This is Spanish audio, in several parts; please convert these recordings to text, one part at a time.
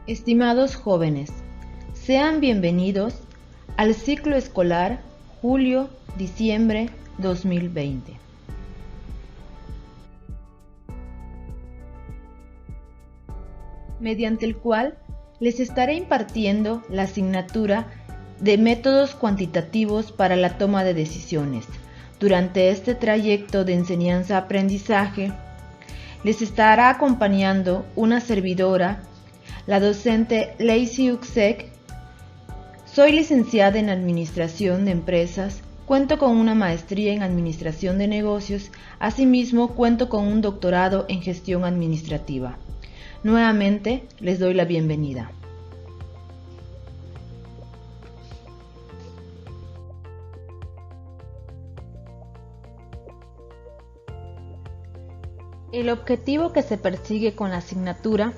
Estimados jóvenes, sean bienvenidos al ciclo escolar julio-diciembre 2020. Mediante el cual les estaré impartiendo la asignatura de métodos cuantitativos para la toma de decisiones. Durante este trayecto de enseñanza-aprendizaje, les estará acompañando una servidora, la docente Lacey Uxek. Soy licenciada en Administración de Empresas, cuento con una maestría en Administración de Negocios, asimismo cuento con un doctorado en Gestión Administrativa. Nuevamente les doy la bienvenida. El objetivo que se persigue con la asignatura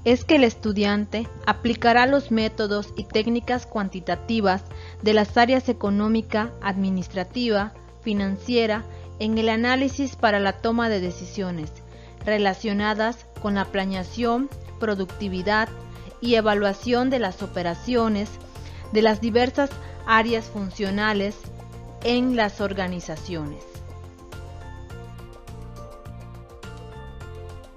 es que el estudiante aplicará los métodos y técnicas cuantitativas de las áreas económica, administrativa, financiera en el análisis para la toma de decisiones relacionadas con la planeación, productividad y evaluación de las operaciones de las diversas áreas funcionales en las organizaciones.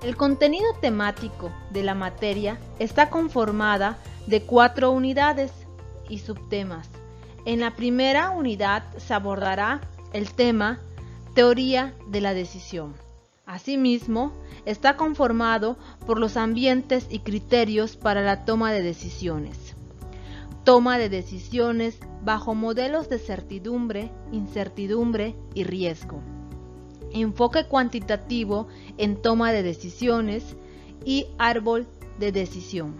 El contenido temático de la materia está conformada de 4 unidades y subtemas. En la primera unidad se abordará el tema Teoría de la decisión. Asimismo, está conformado por los ambientes y criterios para la toma de decisiones. Toma de decisiones bajo modelos de certidumbre, incertidumbre y riesgo. Enfoque cuantitativo en toma de decisiones y árbol de decisión.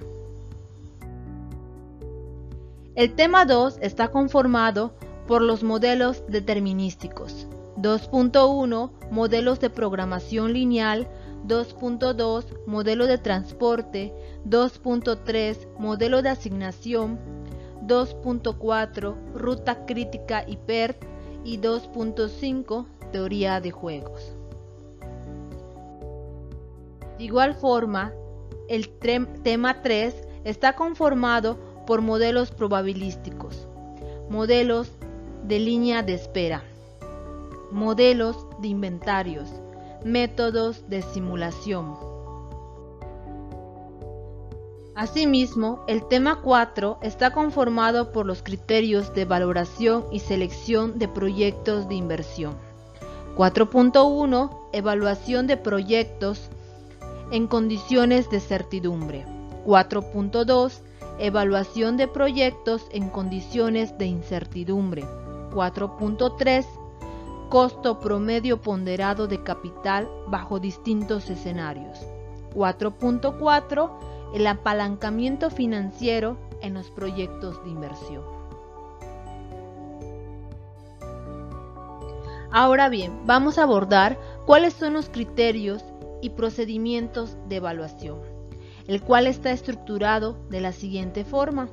El tema 2 está conformado por los modelos determinísticos. 2.1 Modelos de programación lineal, 2.2 Modelo de transporte, 2.3 Modelo de asignación, 2.4 Ruta crítica y PERT y 2.5 Teoría de juegos. De igual forma, el tema 3 está conformado por modelos probabilísticos, modelos de línea de espera, modelos de inventarios, métodos de simulación. Asimismo, el tema 4 está conformado por los criterios de valoración y selección de proyectos de inversión. 4.1 Evaluación de proyectos en condiciones de certidumbre. 4.2 Evaluación de proyectos en condiciones de incertidumbre. 4.3 Costo promedio ponderado de capital bajo distintos escenarios. 4.4 El apalancamiento financiero en los proyectos de inversión. Ahora bien, vamos a abordar cuáles son los criterios y procedimientos de evaluación, el cual está estructurado de la siguiente forma.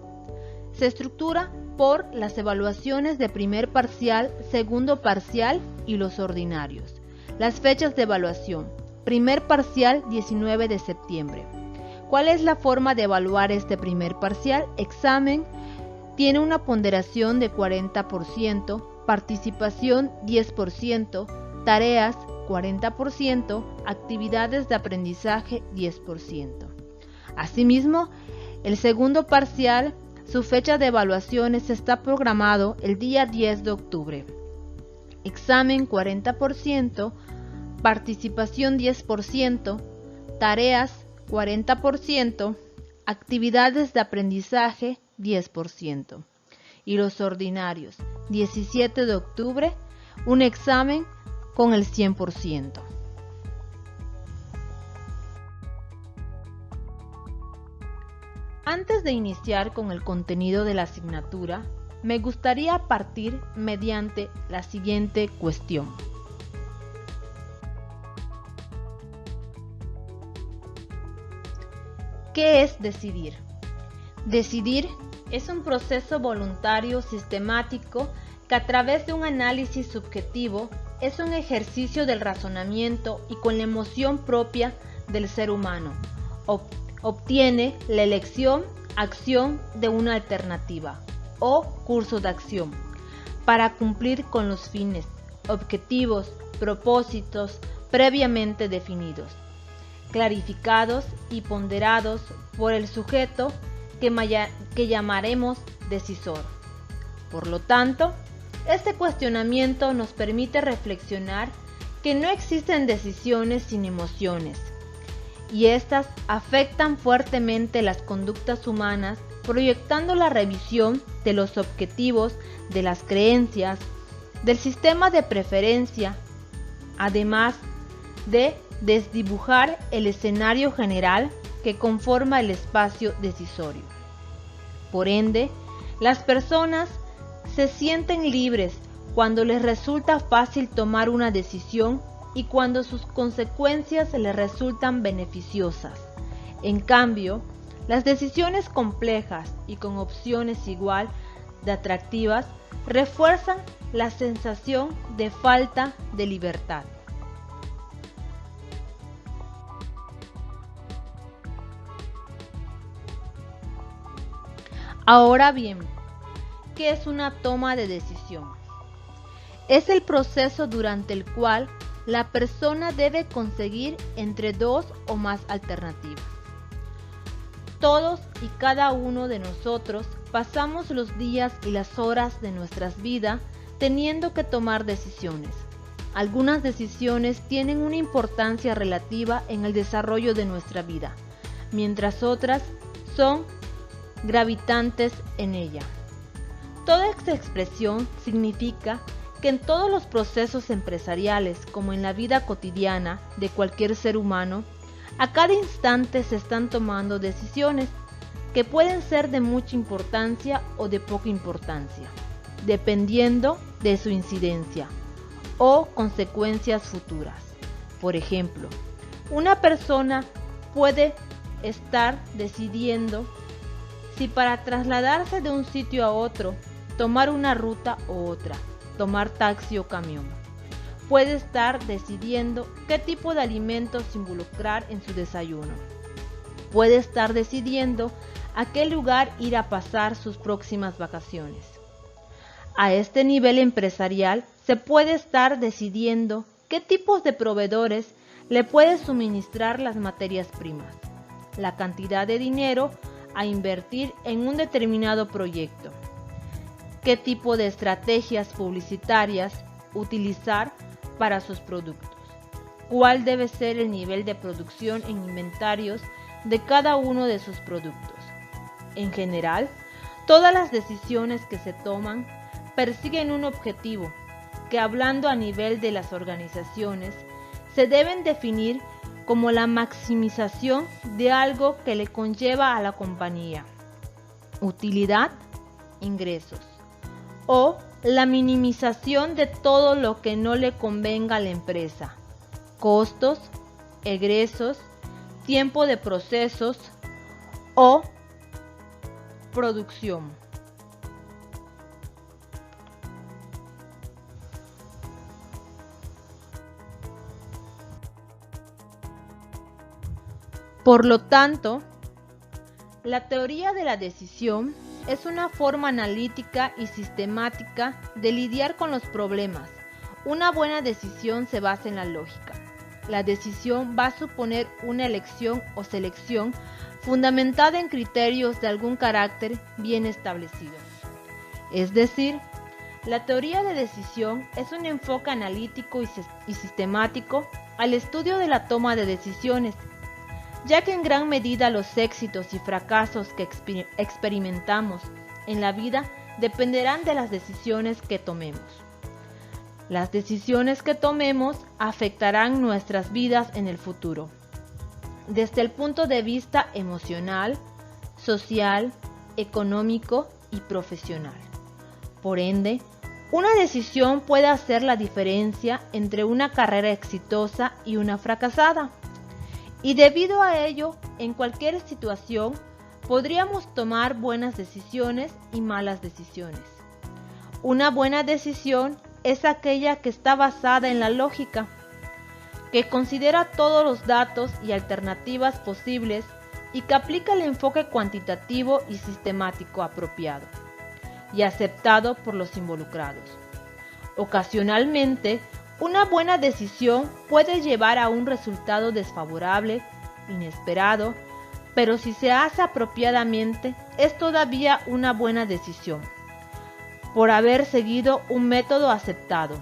Se estructura por las evaluaciones de primer parcial, segundo parcial y los ordinarios. Las fechas de evaluación. Primer parcial, 19 de septiembre. ¿Cuál es la forma de evaluar este primer parcial? Examen tiene una ponderación de 40%, participación 10%, tareas 40%, actividades de aprendizaje 10%. Asimismo, el segundo parcial, su fecha de evaluaciones está programado el día 10 de octubre. Examen 40%, participación 10%, tareas 40%, actividades de aprendizaje 10%. Y los ordinarios, 17 de octubre, un examen con el 100%. Antes de iniciar con el contenido de la asignatura, me gustaría partir mediante la siguiente cuestión. ¿Qué es decidir? Decidir es un proceso voluntario sistemático que a través de un análisis subjetivo es un ejercicio del razonamiento y con la emoción propia del ser humano, obtiene la elección, acción de una alternativa o curso de acción para cumplir con los fines, objetivos, propósitos previamente definidos, clarificados y ponderados por el sujeto que llamaremos decisor. Por lo tanto, este cuestionamiento nos permite reflexionar que no existen decisiones sin emociones, y éstas afectan fuertemente las conductas humanas, proyectando la revisión de los objetivos, de las creencias, del sistema de preferencia, además de desdibujar el escenario general que conforma el espacio decisorio. Por ende, las personas se sienten libres cuando les resulta fácil tomar una decisión y cuando sus consecuencias les resultan beneficiosas. En cambio, las decisiones complejas y con opciones igual de atractivas refuerzan la sensación de falta de libertad. Ahora bien, ¿qué es una toma de decisión? Es el proceso durante el cual la persona debe conseguir entre dos o más alternativas. Todos y cada uno de nosotros pasamos los días y las horas de nuestras vidas teniendo que tomar decisiones. Algunas decisiones tienen una importancia relativa en el desarrollo de nuestra vida, mientras otras son gravitantes en ella. Toda esta expresión significa que en todos los procesos empresariales, como en la vida cotidiana de cualquier ser humano, a cada instante se están tomando decisiones que pueden ser de mucha importancia o de poca importancia, dependiendo de su incidencia o consecuencias futuras. Por ejemplo, una persona puede estar decidiendo si para trasladarse de un sitio a otro, tomar una ruta u otra, tomar taxi o camión. Puede estar decidiendo qué tipo de alimentos involucrar en su desayuno. Puede estar decidiendo a qué lugar ir a pasar sus próximas vacaciones. A este nivel empresarial se puede estar decidiendo qué tipos de proveedores le puede suministrar las materias primas, la cantidad de dinero a invertir en un determinado proyecto, qué tipo de estrategias publicitarias utilizar para sus productos, cuál debe ser el nivel de producción en inventarios de cada uno de sus productos. En general, todas las decisiones que se toman persiguen un objetivo que, hablando a nivel de las organizaciones, se deben definir como la maximización de algo que le conlleva a la compañía, utilidad, ingresos, o la minimización de todo lo que no le convenga a la empresa, costos, egresos, tiempo de procesos o producción. Por lo tanto, la teoría de la decisión es una forma analítica y sistemática de lidiar con los problemas. Una buena decisión se basa en la lógica. La decisión va a suponer una elección o selección fundamentada en criterios de algún carácter bien establecido. Es decir, la teoría de decisión es un enfoque analítico y sistemático al estudio de la toma de decisiones, ya que en gran medida los éxitos y fracasos que experimentamos en la vida dependerán de las decisiones que tomemos. Las decisiones que tomemos afectarán nuestras vidas en el futuro, desde el punto de vista emocional, social, económico y profesional. Por ende, una decisión puede hacer la diferencia entre una carrera exitosa y una fracasada. Y debido a ello, en cualquier situación, podríamos tomar buenas decisiones y malas decisiones. Una buena decisión es aquella que está basada en la lógica, que considera todos los datos y alternativas posibles y que aplica el enfoque cuantitativo y sistemático apropiado y aceptado por los involucrados. Ocasionalmente, una buena decisión puede llevar a un resultado desfavorable, inesperado, pero si se hace apropiadamente, es todavía una buena decisión, por haber seguido un método aceptado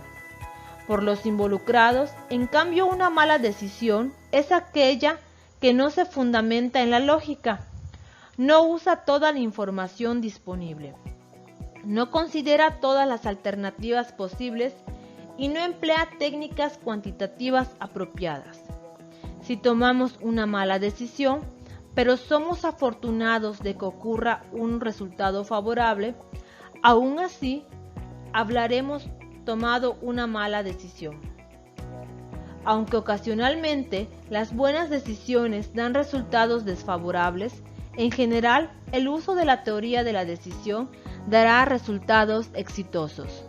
por los involucrados. En cambio, una mala decisión es aquella que no se fundamenta en la lógica, no usa toda la información disponible, no considera todas las alternativas posibles y no emplea técnicas cuantitativas apropiadas. Si tomamos una mala decisión, pero somos afortunados de que ocurra un resultado favorable, aún así hablaremos tomado una mala decisión. Aunque ocasionalmente las buenas decisiones dan resultados desfavorables, en general el uso de la teoría de la decisión dará resultados exitosos.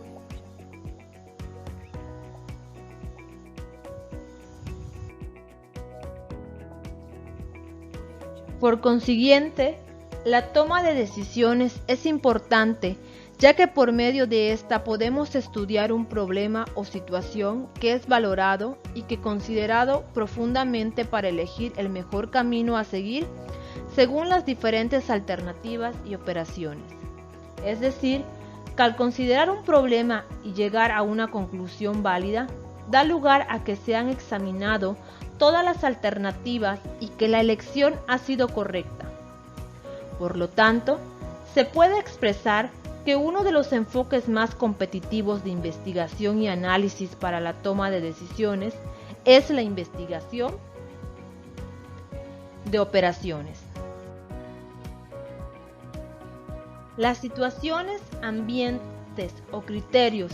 Por consiguiente, la toma de decisiones es importante, ya que por medio de esta podemos estudiar un problema o situación que es valorado y que considerado profundamente para elegir el mejor camino a seguir según las diferentes alternativas y operaciones. Es decir, que al considerar un problema y llegar a una conclusión válida, da lugar a que se han examinado todas las alternativas y que la elección ha sido correcta. Por lo tanto, se puede expresar que uno de los enfoques más competitivos de investigación y análisis para la toma de decisiones es la investigación de operaciones. Las situaciones, ambientes o criterios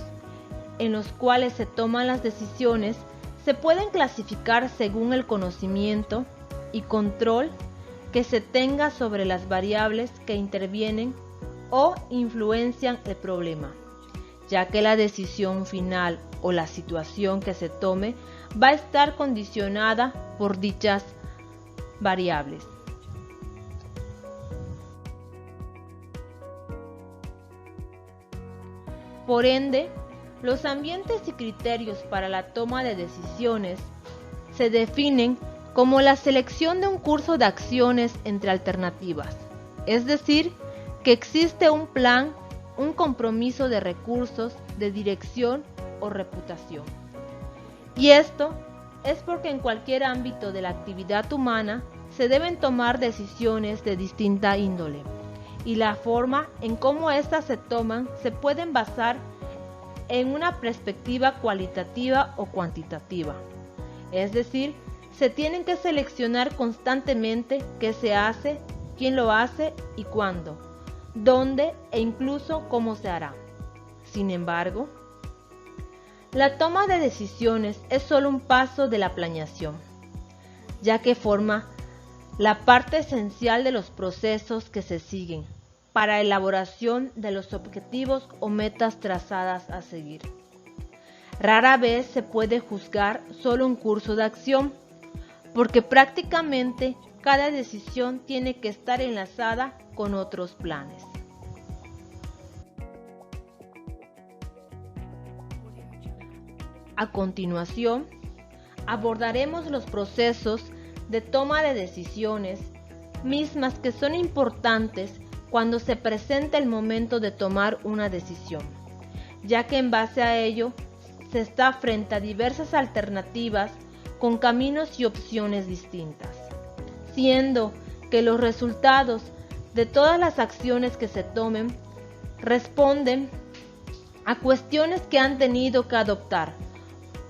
en los cuales se toman las decisiones se pueden clasificar según el conocimiento y control que se tenga sobre las variables que intervienen o influencian el problema, ya que la decisión final o la situación que se tome va a estar condicionada por dichas variables. Por ende, los ambientes y criterios para la toma de decisiones se definen como la selección de un curso de acciones entre alternativas, es decir, que existe un plan, un compromiso de recursos, de dirección o reputación. Y esto es porque en cualquier ámbito de la actividad humana se deben tomar decisiones de distinta índole, y la forma en cómo éstas se toman se pueden basar en una perspectiva cualitativa o cuantitativa. Es decir, se tienen que seleccionar constantemente qué se hace, quién lo hace y cuándo, dónde e incluso cómo se hará. Sin embargo, la toma de decisiones es solo un paso de la planeación, ya que forma la parte esencial de los procesos que se siguen para elaboración de los objetivos o metas trazadas a seguir. Rara vez se puede juzgar solo un curso de acción, porque prácticamente cada decisión tiene que estar enlazada con otros planes. A continuación, abordaremos los procesos de toma de decisiones, mismas que son importantes cuando se presenta el momento de tomar una decisión, ya que en base a ello se está frente a diversas alternativas con caminos y opciones distintas, siendo que los resultados de todas las acciones que se tomen responden a cuestiones que han tenido que adoptar.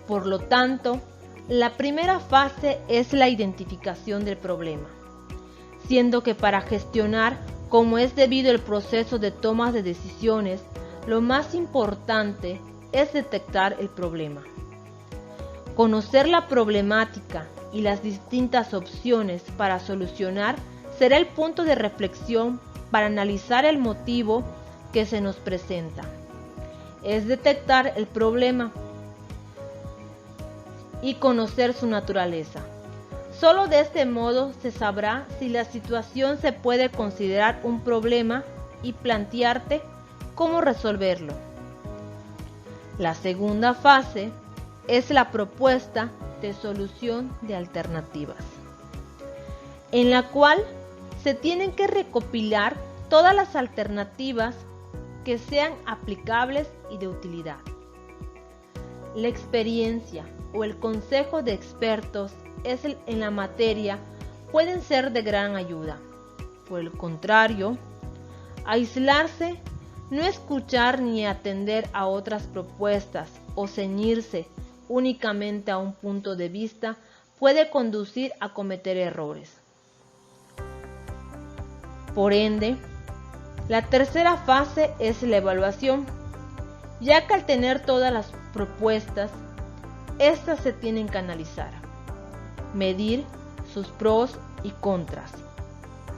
Por lo tanto, la primera fase es la identificación del problema, siendo que para gestionar como es debido el proceso de toma de decisiones, lo más importante es detectar el problema. Conocer la problemática y las distintas opciones para solucionar será el punto de reflexión para analizar el motivo que se nos presenta. Es detectar el problema y conocer su naturaleza. Solo de este modo se sabrá si la situación se puede considerar un problema y plantearte cómo resolverlo. La segunda fase es la propuesta de solución de alternativas, en la cual se tienen que recopilar todas las alternativas que sean aplicables y de utilidad. La experiencia o el consejo de expertos en la materia pueden ser de gran ayuda. Por el contrario, aislarse, no escuchar ni atender a otras propuestas o ceñirse únicamente a un punto de vista puede conducir a cometer errores. Por ende, la tercera fase es la evaluación, ya que al tener todas las propuestas, estas se tienen que analizar, medir sus pros y contras,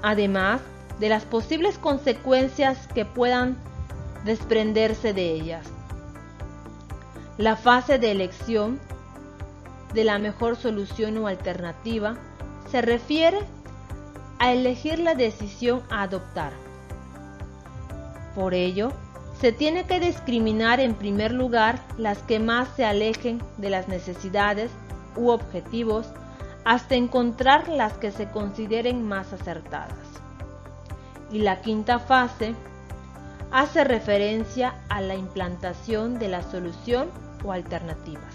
además de las posibles consecuencias que puedan desprenderse de ellas. La fase de elección de la mejor solución o alternativa se refiere a elegir la decisión a adoptar. Por ello, se tiene que discriminar en primer lugar las que más se alejen de las necesidades u objetivos hasta encontrar las que se consideren más acertadas. Y la quinta fase hace referencia a la implantación de la solución o alternativas,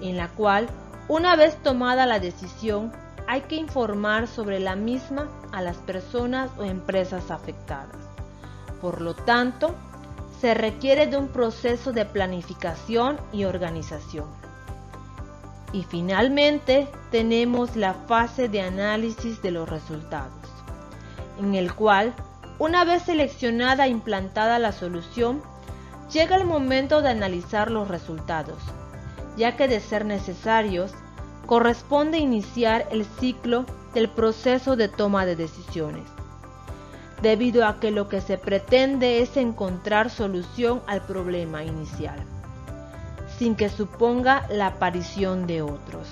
en la cual, una vez tomada la decisión, hay que informar sobre la misma a las personas o empresas afectadas. Por lo tanto, se requiere de un proceso de planificación y organización. Y finalmente, tenemos la fase de análisis de los resultados, en el cual, una vez seleccionada e implantada la solución, llega el momento de analizar los resultados, ya que de ser necesarios, corresponde iniciar el ciclo del proceso de toma de decisiones, debido a que lo que se pretende es encontrar solución al problema inicial, sin que suponga la aparición de otros.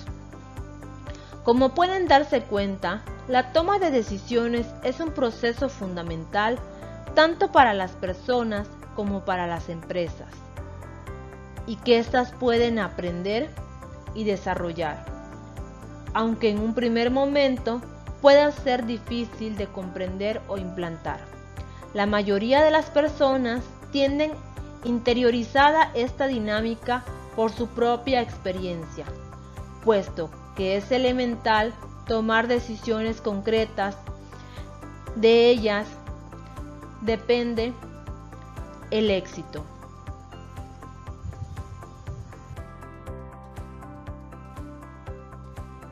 Como pueden darse cuenta, la toma de decisiones es un proceso fundamental tanto para las personas como para las empresas, y que éstas pueden aprender y desarrollar, aunque en un primer momento pueda ser difícil de comprender o implantar. La mayoría de las personas tienen interiorizada esta dinámica por su propia experiencia, puesto que es elemental tomar decisiones concretas. De ellas depende el éxito.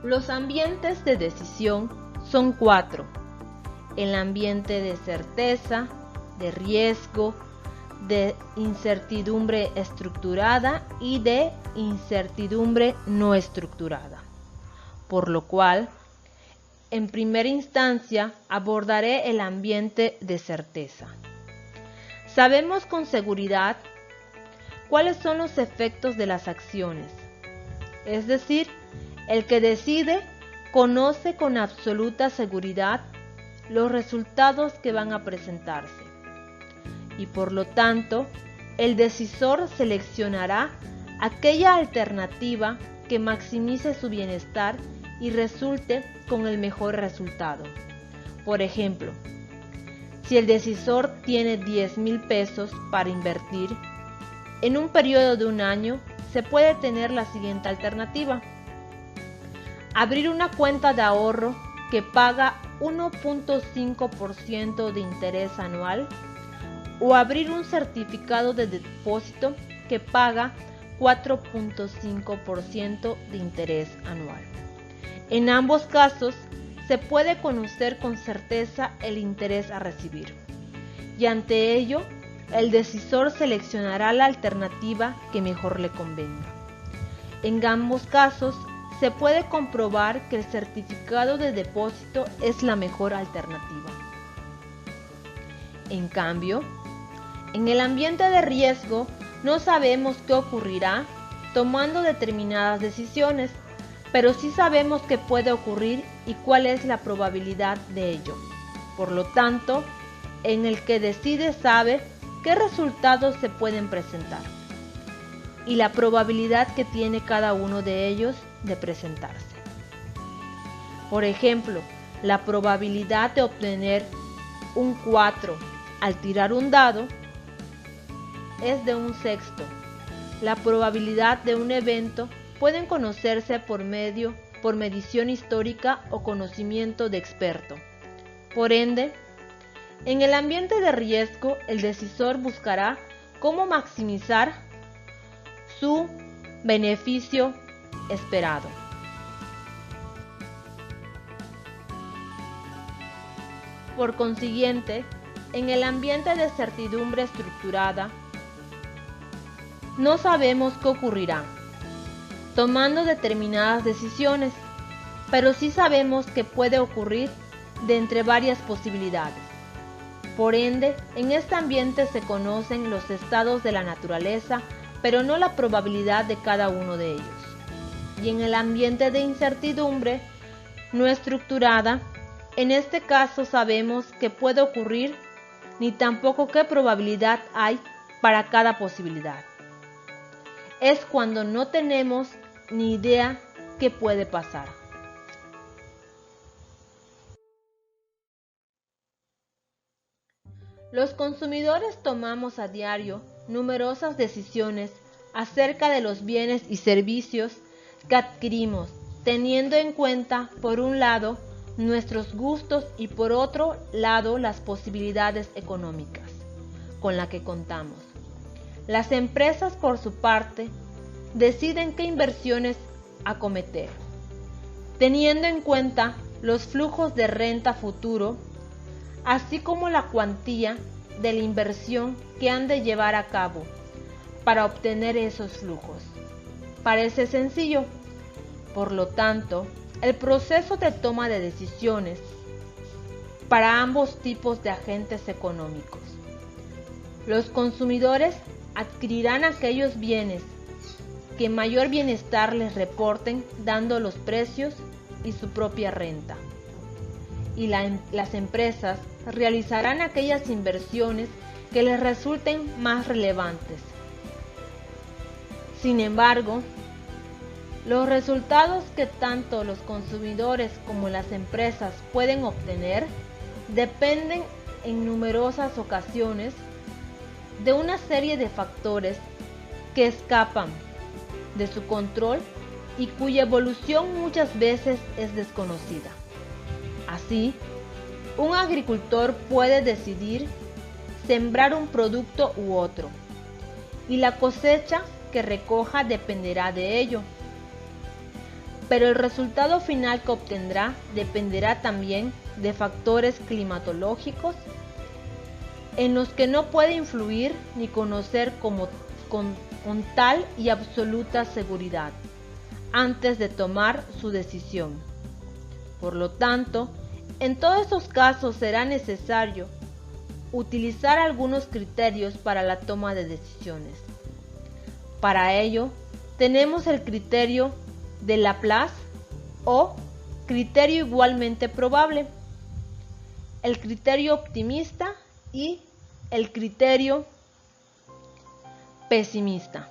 Los ambientes de decisión son 4: el ambiente de certeza, de riesgo, de incertidumbre estructurada y de incertidumbre no estructurada. Por lo cual, en primera instancia, abordaré el ambiente de certeza. Sabemos con seguridad cuáles son los efectos de las acciones, es decir, el que decide conoce con absoluta seguridad los resultados que van a presentarse, y por lo tanto, el decisor seleccionará aquella alternativa que maximice su bienestar y resulte con el mejor resultado. Por ejemplo, si el decisor tiene 10,000 pesos para invertir, en un periodo de un año se puede tener la siguiente alternativa: abrir una cuenta de ahorro que paga 1.5% de interés anual, o abrir un certificado de depósito que paga 4.5% de interés anual. En ambos casos, se puede conocer con certeza el interés a recibir, y ante ello, el decisor seleccionará la alternativa que mejor le convenga. En ambos casos, se puede comprobar que el certificado de depósito es la mejor alternativa. En cambio, en el ambiente de riesgo no sabemos qué ocurrirá tomando determinadas decisiones, pero sí sabemos que puede ocurrir y cuál es la probabilidad de ello. Por lo tanto, en el que decide sabe qué resultados se pueden presentar y la probabilidad que tiene cada uno de ellos de presentarse. Por ejemplo, la probabilidad de obtener un 4 al tirar un dado es de 1/6. La probabilidad de un evento pueden conocerse por medición histórica o conocimiento de experto. Por ende, en el ambiente de riesgo, el decisor buscará cómo maximizar su beneficio esperado. Por consiguiente, en el ambiente de certidumbre estructurada, no sabemos qué ocurrirá tomando determinadas decisiones, pero sí sabemos que puede ocurrir de entre varias posibilidades. Por ende, en este ambiente se conocen los estados de la naturaleza, pero no la probabilidad de cada uno de ellos. Y en el ambiente de incertidumbre no estructurada, en este caso sabemos que puede ocurrir ni tampoco qué probabilidad hay para cada posibilidad. Es cuando no tenemos ni idea qué puede pasar. Los consumidores tomamos a diario numerosas decisiones acerca de los bienes y servicios que adquirimos, teniendo en cuenta, por un lado, nuestros gustos y por otro lado, las posibilidades económicas con las que contamos. Las empresas, por su parte, deciden qué inversiones acometer, teniendo en cuenta los flujos de renta futuro, así como la cuantía de la inversión que han de llevar a cabo para obtener esos flujos. Parece sencillo. Por lo tanto, el proceso de toma de decisiones para ambos tipos de agentes económicos. Los consumidores adquirirán aquellos bienes que mayor bienestar les reporten, dando los precios y su propia renta. Y las empresas realizarán aquellas inversiones que les resulten más relevantes. Sin embargo, los resultados que tanto los consumidores como las empresas pueden obtener dependen en numerosas ocasiones de una serie de factores que escapan de su control y cuya evolución muchas veces es desconocida. Así, un agricultor puede decidir sembrar un producto u otro, y la cosecha que recoja dependerá de ello. Pero el resultado final que obtendrá dependerá también de factores climatológicos en los que no puede influir ni conocer con tal y absoluta seguridad antes de tomar su decisión. Por lo tanto, en todos esos casos será necesario utilizar algunos criterios para la toma de decisiones. Para ello, tenemos el criterio de Laplace o criterio igualmente probable, el criterio optimista y el criterio pesimista.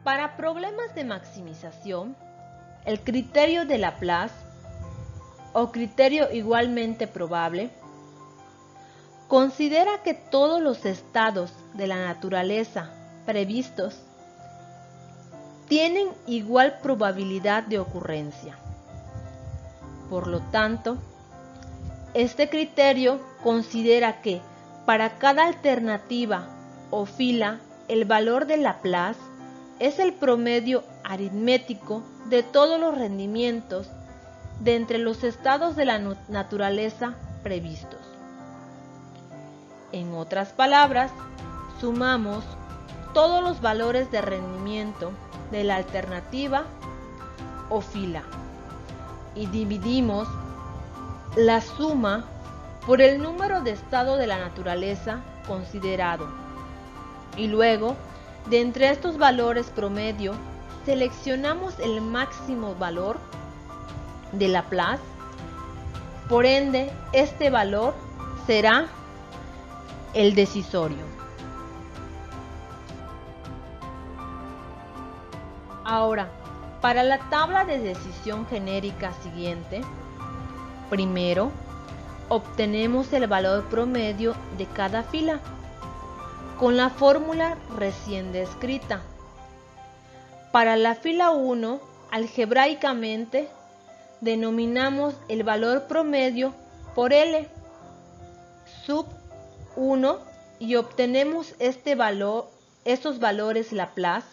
Para problemas de maximización, el criterio de Laplace o criterio igualmente probable considera que todos los estados de la naturaleza previstos tienen igual probabilidad de ocurrencia. Por lo tanto, este criterio considera que para cada alternativa o fila el valor de Laplace es el promedio aritmético de todos los rendimientos de entre los estados de la naturaleza previstos. En otras palabras, sumamos todos los valores de rendimiento de la alternativa o fila y dividimos la suma por el número de estado de la naturaleza considerado, y luego De entre estos valores promedio, seleccionamos el máximo valor de Laplace. Por ende, este valor será el decisorio. Ahora, para la tabla de decisión genérica siguiente, primero obtenemos el valor promedio de cada fila con la fórmula recién descrita. Para la fila 1, algebraicamente, denominamos el valor promedio por L sub 1 y obtenemos estos valores Laplace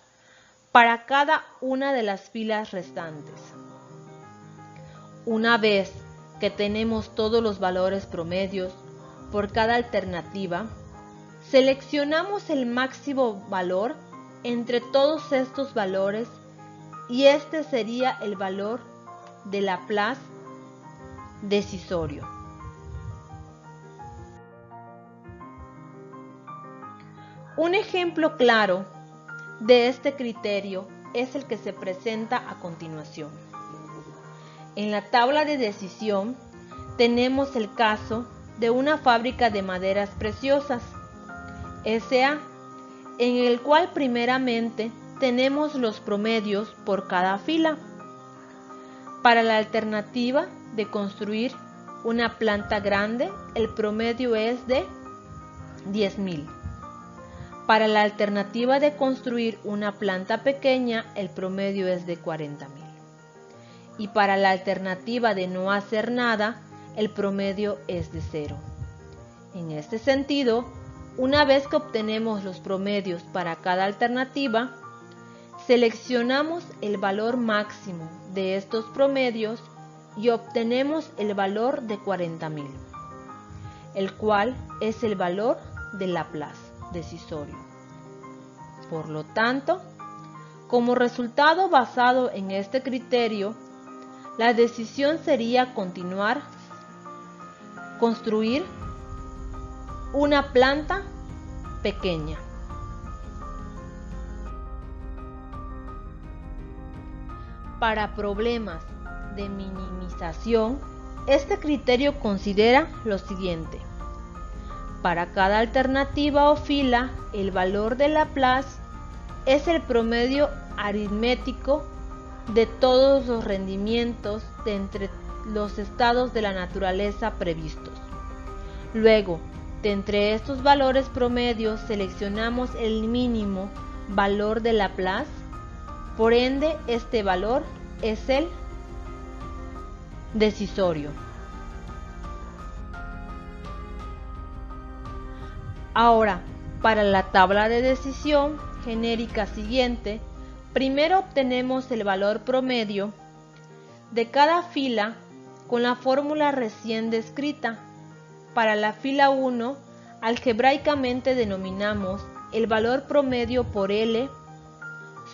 para cada una de las filas restantes. Una vez que tenemos todos los valores promedios por cada alternativa, seleccionamos el máximo valor entre todos estos valores y este sería el valor de Laplace decisorio. Un ejemplo claro de este criterio es el que se presenta a continuación. En la tabla de decisión tenemos el caso de una fábrica de maderas preciosas, S.A., en el cual primeramente tenemos los promedios por cada fila. Para la alternativa de construir una planta grande, el promedio es de 10.000. Para la alternativa de construir una planta pequeña, el promedio es de 40.000. Y para la alternativa de no hacer nada, el promedio es de 0. En este sentido, una vez que obtenemos los promedios para cada alternativa, seleccionamos el valor máximo de estos promedios y obtenemos el valor de 40.000, el cual es el valor de Laplace decisorio. Por lo tanto, como resultado basado en este criterio, la decisión sería construir una planta pequeña. Para problemas de minimización, este criterio considera lo siguiente. Para cada alternativa o fila, el valor de Laplace es el promedio aritmético de todos los rendimientos de entre los estados de la naturaleza previstos. Luego, de entre estos valores promedios seleccionamos el mínimo valor de Laplace, por ende este valor es el decisorio. Ahora, para la tabla de decisión genérica siguiente, primero obtenemos el valor promedio de cada fila con la fórmula recién descrita. Para la fila 1, algebraicamente denominamos el valor promedio por L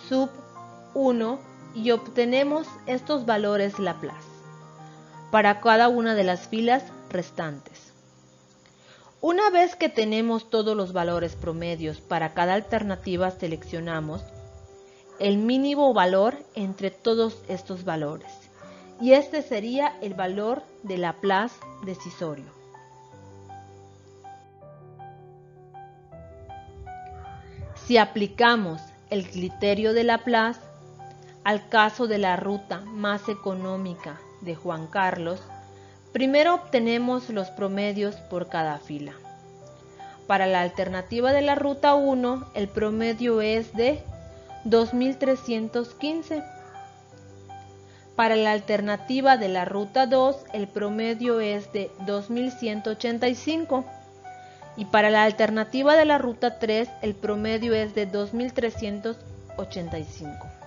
sub 1 y obtenemos estos valores Laplace para cada una de las filas restantes. Una vez que tenemos todos los valores promedios para cada alternativa, seleccionamos el mínimo valor entre todos estos valores y este sería el valor de Laplace decisorio. Si aplicamos el criterio de Laplace al caso de la ruta más económica de Juan Carlos, primero obtenemos los promedios por cada fila. Para la alternativa de la ruta 1, el promedio es de 2.315. Para la alternativa de la ruta 2, el promedio es de 2.185. Y para la alternativa de la ruta 3, el promedio es de 2.385.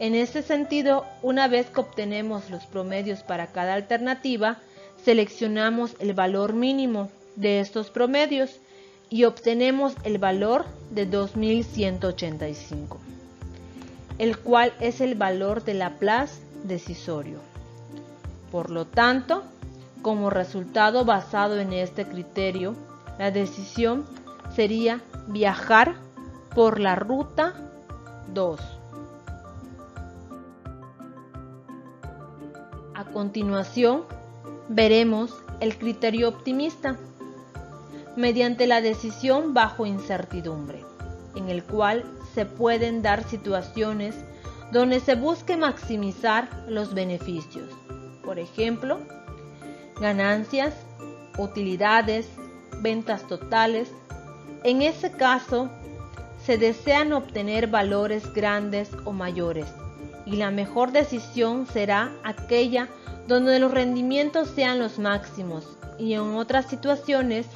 En este sentido, una vez que obtenemos los promedios para cada alternativa, seleccionamos el valor mínimo de estos promedios y obtenemos el valor de 2.185, el cual es el valor de Laplace decisorio. Por lo tanto, como resultado basado en este criterio, la decisión sería viajar por la ruta 2. A continuación, veremos el criterio optimista, mediante la decisión bajo incertidumbre, en el cual se pueden dar situaciones donde se busque maximizar los beneficios, por ejemplo, ganancias, utilidades, ventas totales. En ese caso, se desean obtener valores grandes o mayores, y la mejor decisión será aquella donde los rendimientos sean los máximos, y en otras situaciones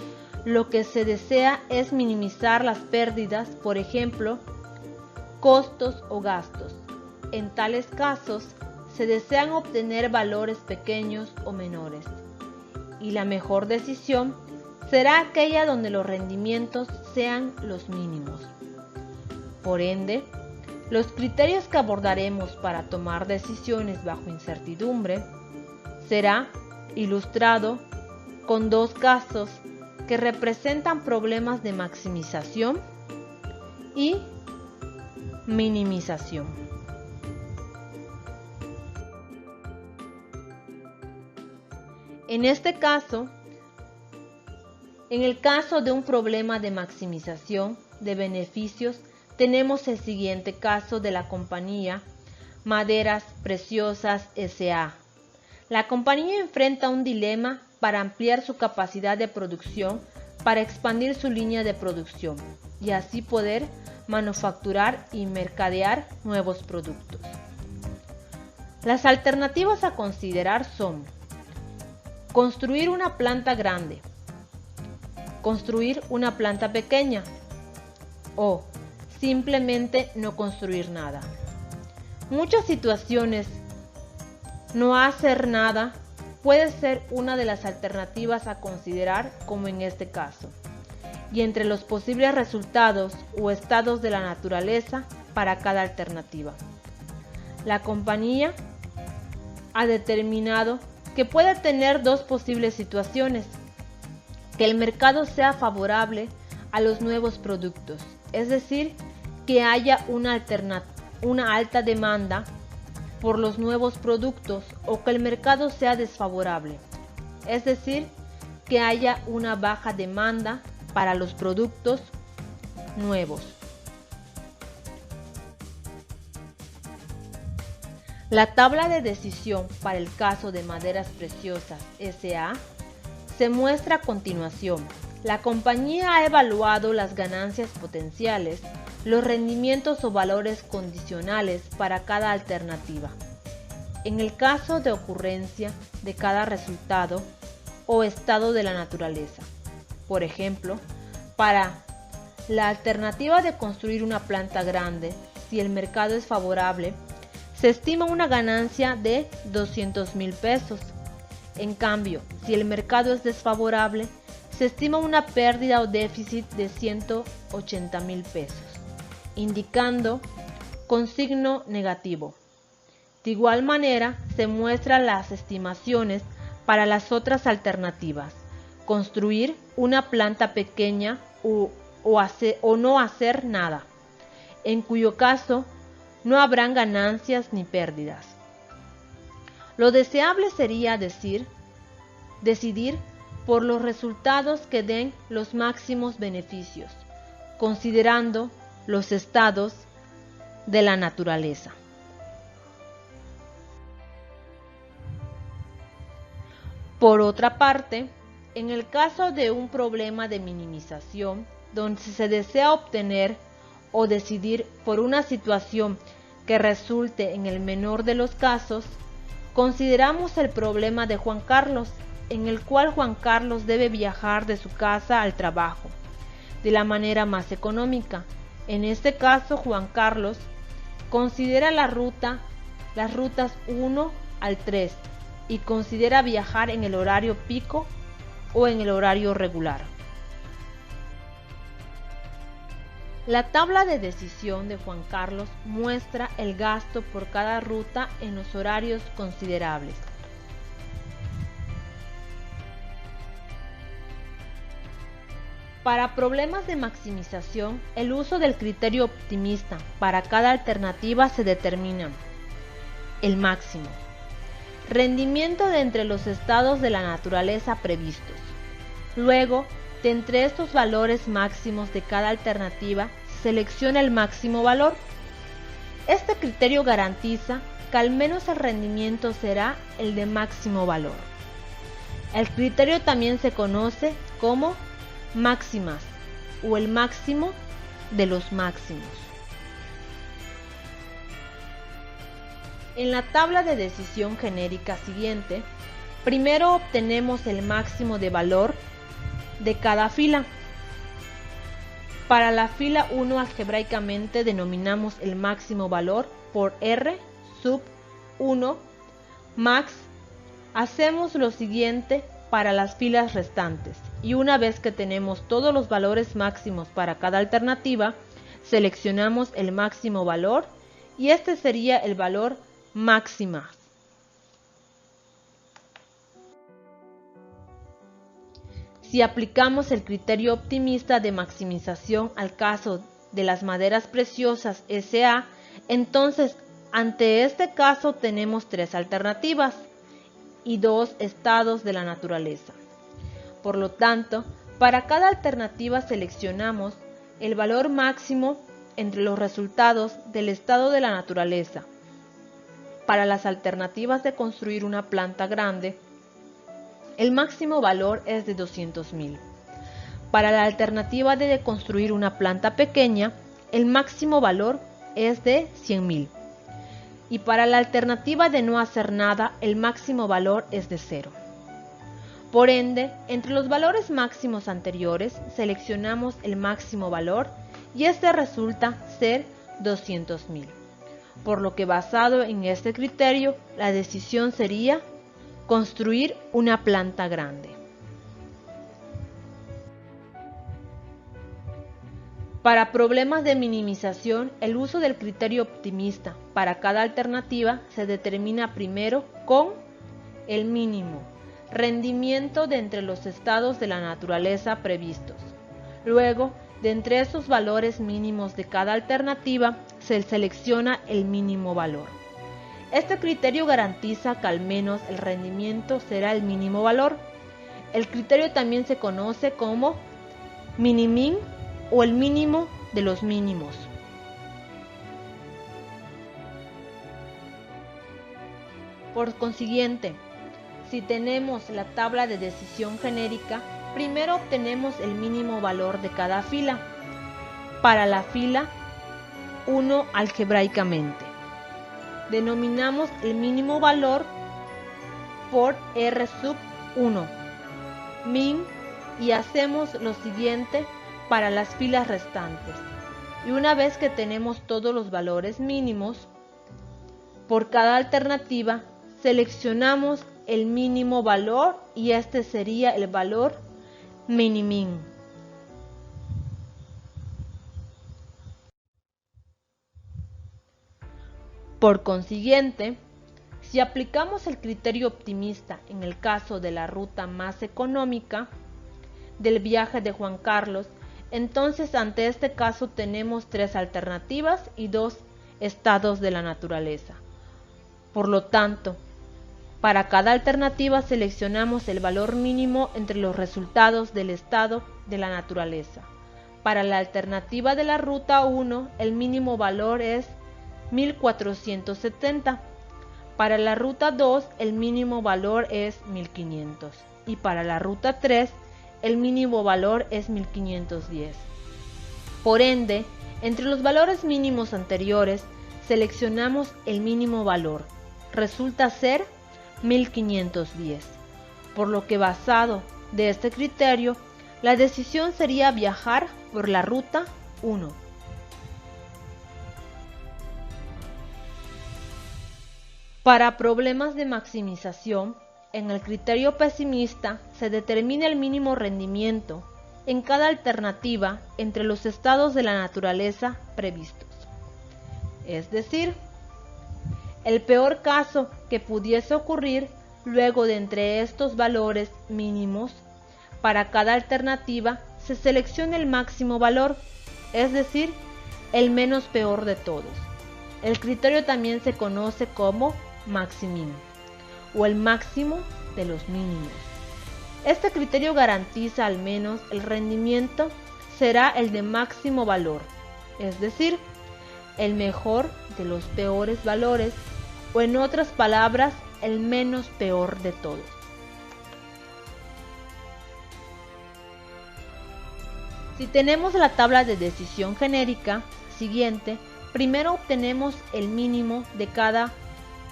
lo que se desea es minimizar las pérdidas, por ejemplo, costos o gastos. En tales casos, se desean obtener valores pequeños o menores, y la mejor decisión será aquella donde los rendimientos sean los mínimos. Por ende, los criterios que abordaremos para tomar decisiones bajo incertidumbre será ilustrado con dos casos que representan problemas de maximización y minimización. En este caso, en el caso de un problema de maximización de beneficios, tenemos el siguiente caso de la compañía Maderas Preciosas S.A. La compañía enfrenta un dilema para ampliar su capacidad de producción, para expandir su línea de producción y así poder manufacturar y mercadear nuevos productos. Las alternativas a considerar son: construir una planta grande, construir una planta pequeña o simplemente no construir nada. Muchas situaciones, no hacer nada puede ser una de las alternativas a considerar, como en este caso, y entre los posibles resultados o estados de la naturaleza para cada alternativa. La compañía ha determinado que puede tener dos posibles situaciones: que el mercado sea favorable a los nuevos productos, es decir, que haya una alta demanda por los nuevos productos, o que el mercado sea desfavorable, es decir, que haya una baja demanda para los productos nuevos. La tabla de decisión para el caso de Maderas Preciosas S.A. se muestra a continuación. La compañía ha evaluado las ganancias potenciales, los rendimientos o valores condicionales para cada alternativa. En el caso de ocurrencia de cada resultado o estado de la naturaleza. Por ejemplo, para la alternativa de construir una planta grande, si el mercado es favorable, se estima una ganancia de 200,000 pesos. En cambio, si el mercado es desfavorable, se estima una pérdida o déficit de 180,000 pesos, indicando con signo negativo. De igual manera, se muestran las estimaciones para las otras alternativas: construir una planta pequeña o no hacer nada, en cuyo caso no habrán ganancias ni pérdidas. Lo deseable sería decidir por los resultados que den los máximos beneficios, considerando los estados de la naturaleza. Por otra parte, en el caso de un problema de minimización, donde se desea obtener o decidir por una situación que resulte en el menor de los casos, consideramos el problema de Juan Carlos, en el cual Juan Carlos debe viajar de su casa al trabajo de la manera más económica. En este caso, Juan Carlos considera las rutas 1 al 3 y considera viajar en el horario pico o en el horario regular. La tabla de decisión de Juan Carlos muestra el gasto por cada ruta en los horarios considerables. Para problemas de maximización, el uso del criterio optimista para cada alternativa se determina el máximo, rendimiento de entre los estados de la naturaleza previstos. Luego, de entre estos valores máximos de cada alternativa, selecciona el máximo valor. Este criterio garantiza que al menos el rendimiento será el de máximo valor. El criterio también se conoce como máximas o el máximo de los máximos. En la tabla de decisión genérica siguiente, primero obtenemos el máximo de valor de cada fila. Para la fila 1 algebraicamente denominamos el máximo valor por R sub 1 max. Hacemos lo siguiente para las filas restantes y una vez que tenemos todos los valores máximos para cada alternativa, seleccionamos el máximo valor y este sería el valor máxima. Si aplicamos el criterio optimista de maximización al caso de las maderas preciosas SA, entonces ante este caso tenemos tres alternativas y dos estados de la naturaleza. Por lo tanto, para cada alternativa seleccionamos el valor máximo entre los resultados del estado de la naturaleza. Para las alternativas de construir una planta grande, el máximo valor es de 200.000. Para la alternativa de construir una planta pequeña, el máximo valor es de 100.000. Y para la alternativa de no hacer nada, el máximo valor es de 0. Por ende, entre los valores máximos anteriores, seleccionamos el máximo valor y este resulta ser 200.000. Por lo que basado en este criterio, la decisión sería construir una planta grande. Para problemas de minimización, el uso del criterio optimista para cada alternativa se determina primero con el mínimo, rendimiento de entre los estados de la naturaleza previstos. Luego, de entre esos valores mínimos de cada alternativa, se selecciona el mínimo valor. Este criterio garantiza que al menos el rendimiento será el mínimo valor. El criterio también se conoce como minimin o el mínimo de los mínimos. Por consiguiente, si tenemos la tabla de decisión genérica, primero obtenemos el mínimo valor de cada fila. Para la fila 1 algebraicamente, denominamos el mínimo valor por R sub 1 min y hacemos lo siguiente para las filas restantes. Y una vez que tenemos todos los valores mínimos por cada alternativa, seleccionamos el mínimo valor y este sería el valor minimin. Por consiguiente, si aplicamos el criterio optimista en el caso de la ruta más económica del viaje de Juan Carlos, entonces ante este caso tenemos tres alternativas y dos estados de la naturaleza. Por lo tanto, para cada alternativa seleccionamos el valor mínimo entre los resultados del estado de la naturaleza. Para la alternativa de la ruta 1, el mínimo valor es 1470. Para la ruta 2, el mínimo valor es 1500. Y para la ruta 3, el mínimo valor es 1510. Por ende, entre los valores mínimos anteriores, seleccionamos el mínimo valor. Resulta ser 1510. Por lo que basado de este criterio, la decisión sería viajar por la ruta 1. Para problemas de maximización, en el criterio pesimista se determina el mínimo rendimiento en cada alternativa entre los estados de la naturaleza previstos. Es decir, el peor caso que pudiese ocurrir luego de entre estos valores mínimos para cada alternativa se selecciona el máximo valor, es decir, el menos peor de todos. El criterio también se conoce como maximin, o el máximo de los mínimos. Este criterio garantiza al menos el rendimiento será el de máximo valor, es decir, el mejor de los peores valores, o en otras palabras, el menos peor de todos. Si tenemos la tabla de decisión genérica siguiente, primero obtenemos el mínimo de cada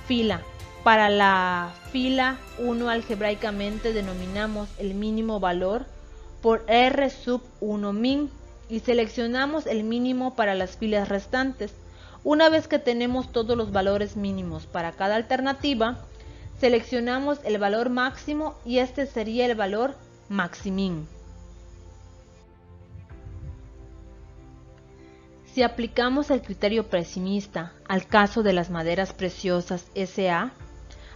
fila. Para la fila 1 algebraicamente denominamos el mínimo valor por R sub 1 min y seleccionamos el mínimo para las filas restantes. Una vez que tenemos todos los valores mínimos para cada alternativa, seleccionamos el valor máximo y este sería el valor maximin. Si aplicamos el criterio pesimista al caso de las maderas preciosas SA,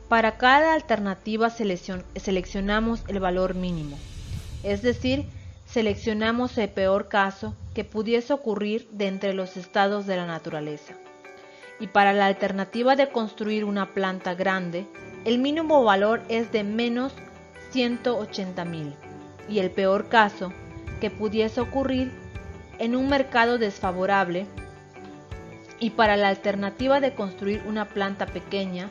para cada alternativa seleccionamos el valor mínimo, es decir, seleccionamos el peor caso que pudiese ocurrir de entre los estados de la naturaleza. Y para la alternativa de construir una planta grande, el mínimo valor es de menos 180.000 y el peor caso que pudiese ocurrir en un mercado desfavorable, y para la alternativa de construir una planta pequeña,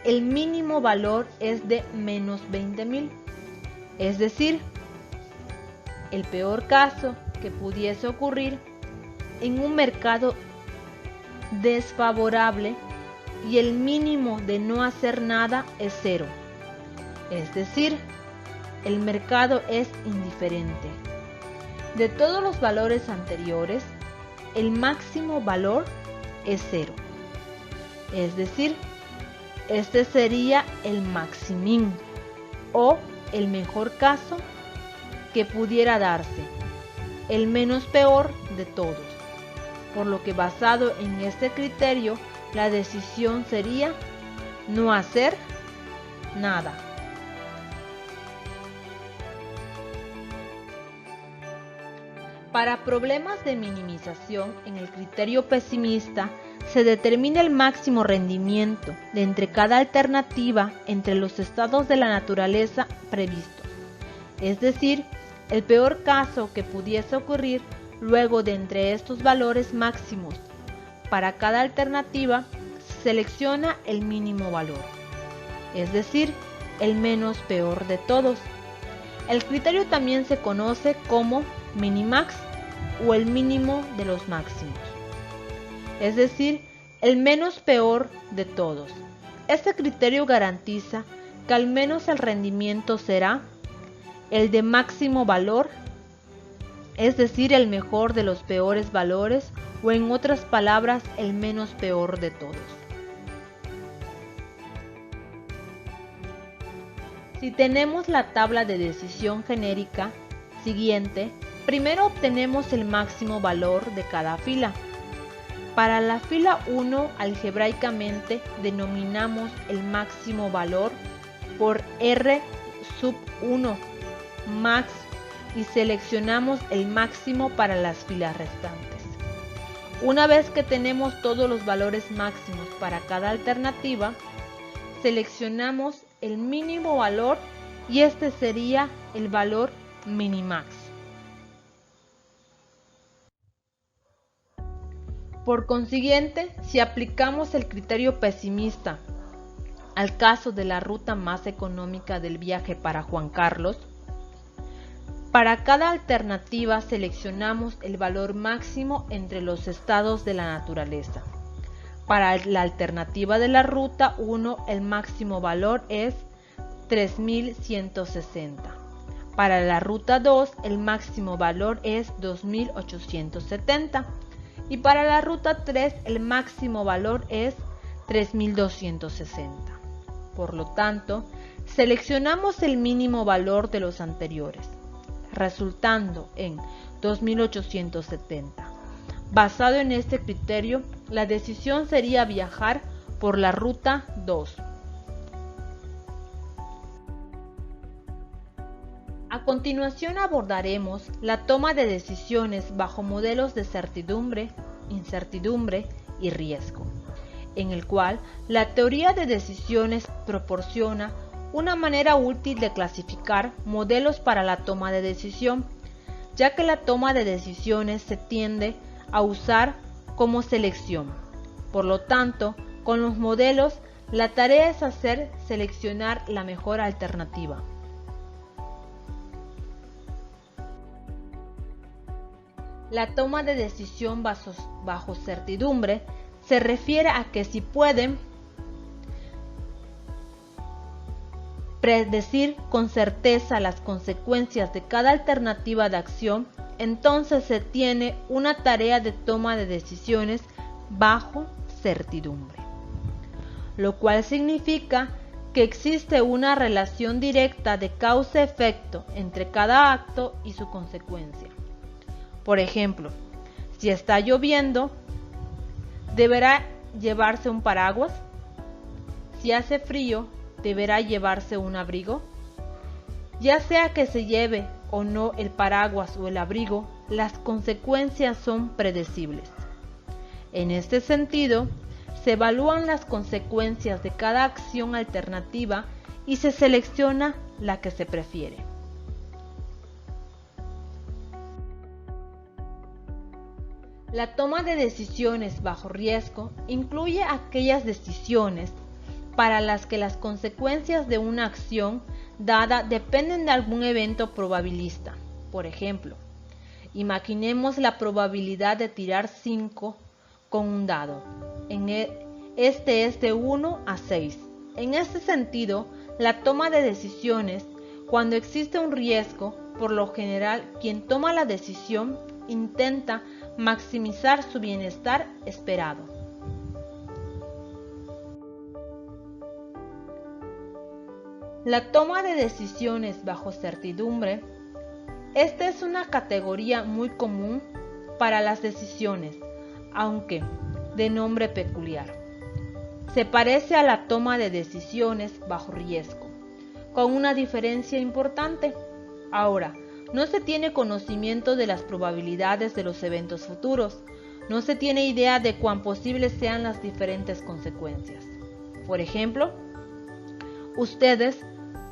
el mínimo valor es de menos 20.000, es decir, el peor caso que pudiese ocurrir en un mercado desfavorable y el mínimo de no hacer nada es 0, es decir, el mercado es indiferente. De todos los valores anteriores, el máximo valor es 0, es decir, este sería el maximin o el mejor caso que pudiera darse, el menos peor de todos, por lo que basado en este criterio, la decisión sería no hacer nada. Para problemas de minimización, en el criterio pesimista se determina el máximo rendimiento de entre cada alternativa entre los estados de la naturaleza previstos, es decir, el peor caso que pudiese ocurrir luego de entre estos valores máximos. Para cada alternativa se selecciona el mínimo valor, es decir, el menos peor de todos. El criterio también se conoce como minimax o el mínimo de los máximos, es decir, el menos peor de todos. Este criterio garantiza que al menos el rendimiento será el de máximo valor, es decir, el mejor de los peores valores, o en otras palabras, el menos peor de todos. Si tenemos la tabla de decisión genérica siguiente, primero obtenemos el máximo valor de cada fila. Para la fila 1 algebraicamente denominamos el máximo valor por R sub 1 max y seleccionamos el máximo para las filas restantes. Una vez que tenemos todos los valores máximos para cada alternativa, seleccionamos el mínimo valor y este sería el valor minimax. Por consiguiente, si aplicamos el criterio pesimista al caso de la ruta más económica del viaje para Juan Carlos, para cada alternativa seleccionamos el valor máximo entre los estados de la naturaleza. Para la alternativa de la ruta 1, el máximo valor es 3.160. Para la ruta 2, el máximo valor es 2.870. Y para la ruta 3, el máximo valor es 3.260. Por lo tanto, seleccionamos el mínimo valor de los anteriores, resultando en 2.870. Basado en este criterio, la decisión sería viajar por la ruta 2. A A continuación abordaremos la toma de decisiones bajo modelos de certidumbre, incertidumbre y riesgo, en el cual la teoría de decisiones proporciona una manera útil de clasificar modelos para la toma de decisión, ya que la toma de decisiones se tiende a usar como selección. Por lo tanto, con los modelos, la tarea es seleccionar la mejor alternativa. La toma de decisión bajo certidumbre se refiere a que si pueden predecir con certeza las consecuencias de cada alternativa de acción, entonces se tiene una tarea de toma de decisiones bajo certidumbre, lo cual significa que existe una relación directa de causa-efecto entre cada acto y su consecuencia. Por ejemplo, si está lloviendo, ¿deberá llevarse un paraguas? Si hace frío, ¿deberá llevarse un abrigo? Ya sea que se lleve o no el paraguas o el abrigo, las consecuencias son predecibles. En este sentido, se evalúan las consecuencias de cada acción alternativa y se selecciona la que se prefiere. La toma de decisiones bajo riesgo incluye aquellas decisiones para las que las consecuencias de una acción dada dependen de algún evento probabilista. Por ejemplo, imaginemos la probabilidad de tirar 5 con un dado. Este es de 1 a 6. En este sentido, la toma de decisiones, cuando existe un riesgo, por lo general, quien toma la decisión intenta maximizar su bienestar esperado. La toma de decisiones bajo certidumbre. Esta es una categoría muy común para las decisiones, aunque de nombre peculiar. Se parece a la toma de decisiones bajo riesgo, con una diferencia importante. Ahora, no se tiene conocimiento de las probabilidades de los eventos futuros. No se tiene idea de cuán posibles sean las diferentes consecuencias. Por ejemplo, ustedes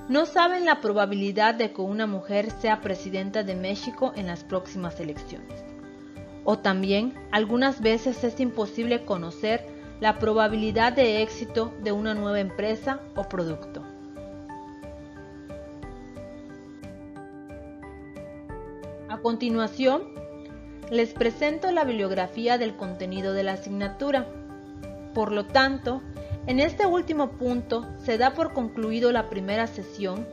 no saben la probabilidad de que una mujer sea presidenta de México en las próximas elecciones. O también, algunas veces es imposible conocer la probabilidad de éxito de una nueva empresa o producto. A continuación, les presento la bibliografía del contenido de la asignatura. Por lo tanto, en este último punto se da por concluido la primera sesión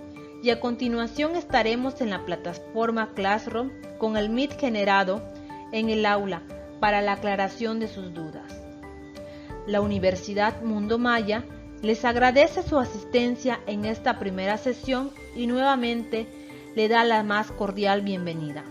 y a continuación estaremos en la plataforma Classroom con el Meet generado en el aula para la aclaración de sus dudas. La Universidad Mundo Maya les agradece su asistencia en esta primera sesión y nuevamente le da la más cordial bienvenida.